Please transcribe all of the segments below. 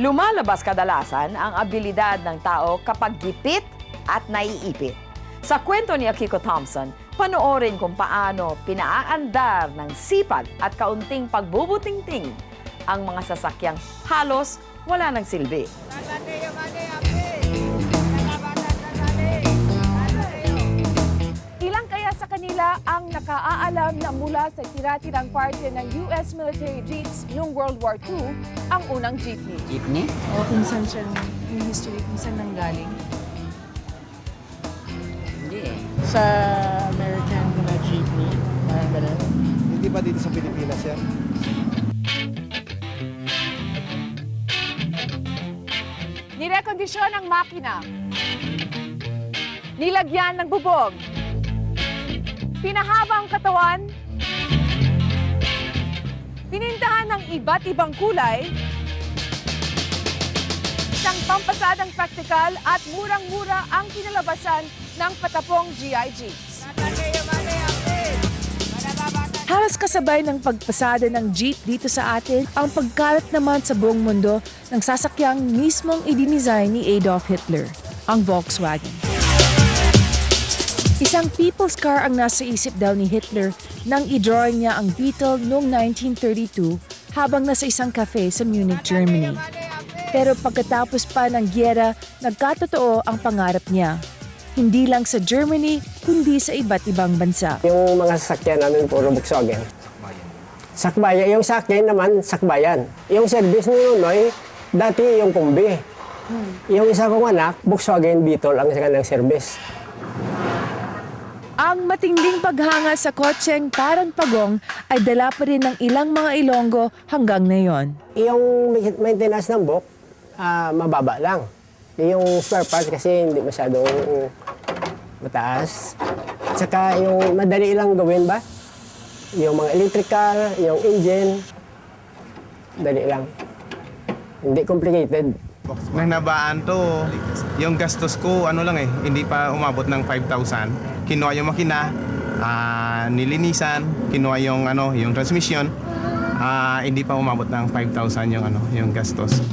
Lumalabas kadalasan ang abilidad ng tao kapag gipit at naiipit. Sa kwento ni Akiko Thompson, panoorin kung paano pinaaandar ng sipag at kaunting pagbubutingting ang mga sasakyang halos wala ng silbi. Ilang kaya sa kanila ang nakaaalam na mula sa tira-tirang parte ng US military jeeps noong World War II ang unang jeepney? Jeepney? O kung saan siya, yung history, kung saan nanggaling. Hindi eh. Sa American na jeepney, parang gano'n. Hindi ba dito sa Pilipinas yan? Nirekondisyon ang makina. Nilagyan ng bubog. Pinahaba ang katawan. Pinintahan ng iba't ibang kulay. Isang pampasadang praktikal at murang-mura ang kinalabasan ng patapong GI Jeeps. Halos kasabay ng pagpasada ng jeep dito sa atin, ang pagkalat naman sa buong mundo ng sasakyang mismong idinisign ni Adolf Hitler, ang Volkswagen. Isang people's car ang nasa isip daw ni Hitler nang i-drawing niya ang Beetle noong 1932 habang nasa isang cafe sa Munich, Germany. Pero pagkatapos pa ng gyera, nagkatotoo ang pangarap niya. Hindi lang sa Germany, kundi sa iba't ibang bansa. Yung mga sasakyan namin puro Volkswagen. Sakbayan. Yung sa akin naman, sakbayan. Yung service ni Nonoy, dati yung Kumbi. Yung isa kong anak, Volkswagen Beetle ang kanyang service. Ang matinding paghanga sa kotseng parang pagong ay dala pa rin ng ilang mga Ilonggo hanggang ngayon. Yung maintenance ng book, mababa lang. Yung spare parts kasi hindi masyadong mataas. Saka yung madali lang gawin ba? Yung mga electrical, yung engine, dali lang. Hindi complicated. Nang nabaan to, yung gastos ko, ano lang eh, hindi pa umabot ng 5,000. Kinuha yung makina, nilinisan, kinuha yung, yung transmission, hindi pa umabot ng 5,000 yung gastos.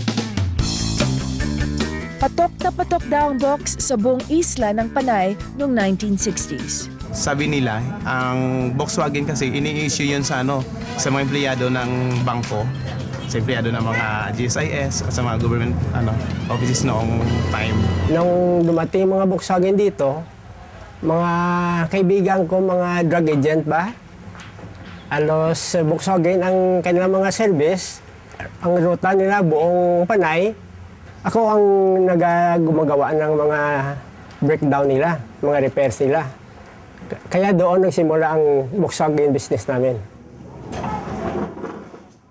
Patok na patok daw ang box sa buong isla ng Panay noong 1960s. Sabi nila, ang Volkswagen kasi ini-issue yun sa sa mga empleyado ng bangko, sa empleyado ng mga GSIS at sa mga government offices noong time. Nung dumating mga Volkswagen dito, mga kaibigan ko, mga drug agent ba? Alos Volkswagen ang kanilang mga service, ang ruta nila buong Panay. Ako ang gumagawa ng mga breakdown nila, mga repairs nila. Kaya doon nagsimula ang Volkswagen business namin.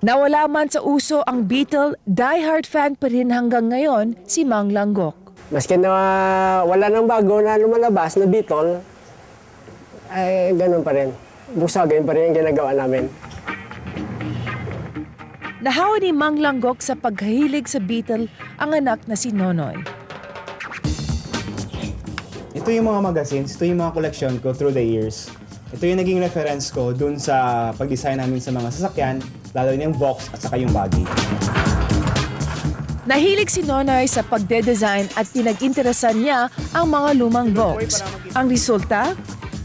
Nawala man sa uso ang Beetle, diehard fan pa rin hanggang ngayon si Mang Langgok. Maski na wala nang bago na lumalabas na Beetle, ay ganun pa rin. Volkswagen pa rin ang ginagawa namin. Nahawa ni Mang Langgok sa paghahilig sa Beetle ang anak na si Nonoy. Ito yung mga magazines, ito yung mga collection ko through the years. Ito yung naging reference ko dun sa pag-design namin sa mga sasakyan, lalo na yung box at saka yung body. Nahilig si Nonoy sa pagde-design at pinag-interesan niya ang mga lumang box. Ang resulta,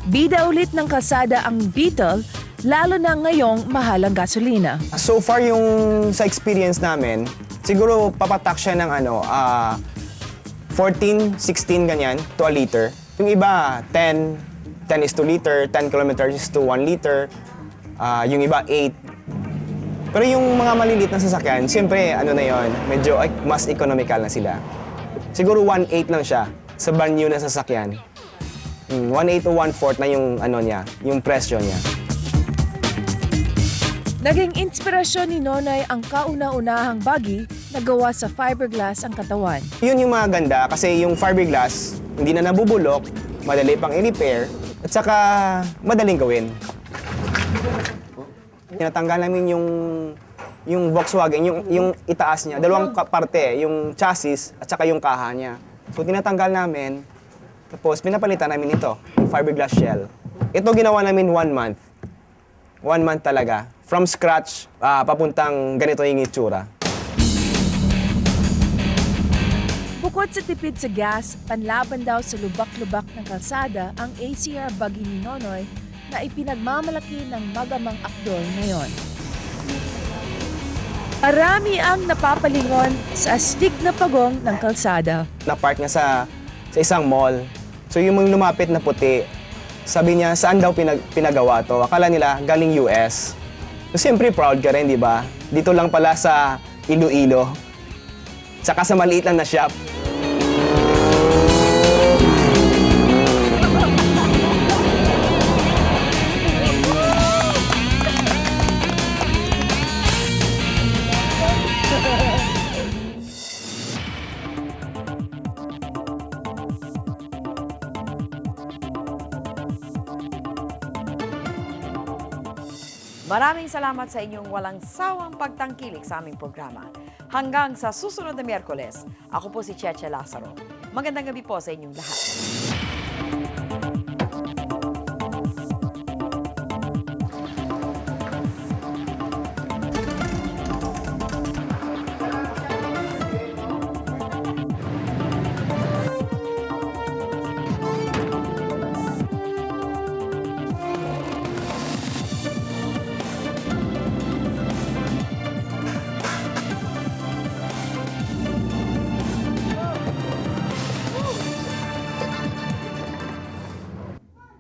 bida ulit ng kalsada ang Beetle, lalo na ngayong mahalang gasolina. So far yung sa experience namin, siguro papatak siya ng 14, 16 ganyan to a liter. Yung iba 10 is to liter, 10 kilometers is to 1 liter. Yung iba 8. Pero yung mga maliliit na sasakyan, siyempre na yon, medyo mas economical na sila. Siguro 1/8 lang siya sa brand new na sasakyan. 1/8 o 1/4 na yung niya, yung presyo niya. Naging inspirasyon ni Nonoy ang kauna-unahang buggy na gawa sa fiberglass ang katawan. Yun yung mga ganda kasi yung fiberglass, hindi na nabubulok, madali pang i-repair, at saka madaling gawin. Tinatanggal namin yung Volkswagen, yung itaas niya, dalawang parte, yung chassis at saka yung kaha niya. So tinatanggal namin, tapos pinapalitan namin ito, yung fiberglass shell. Ito ginawa namin 1 month. 1 month talaga. From scratch, papuntang ganito yung itsura. Bukod sa tipid sa gas, panlaban daw sa lubak-lubak ng kalsada ang ACR buggy ni Nonoy na ipinagmamalaki ng magamang akdol ngayon. Marami ang napapalingon sa astig na pagong ng kalsada. Na-park niya sa isang mall. So yung mga lumapit na puti, sabi niya, saan daw pinagawa to? Akala nila galing US. So siyempre proud ka rin, di ba? Dito lang pala sa Iloilo. Tsaka sa maliit lang na shop. Maraming salamat sa inyong walang sawang pagtangkilik sa aming programa. Hanggang sa susunod na Miyerkules, ako po si Cheche Lazaro. Magandang gabi po sa inyong lahat.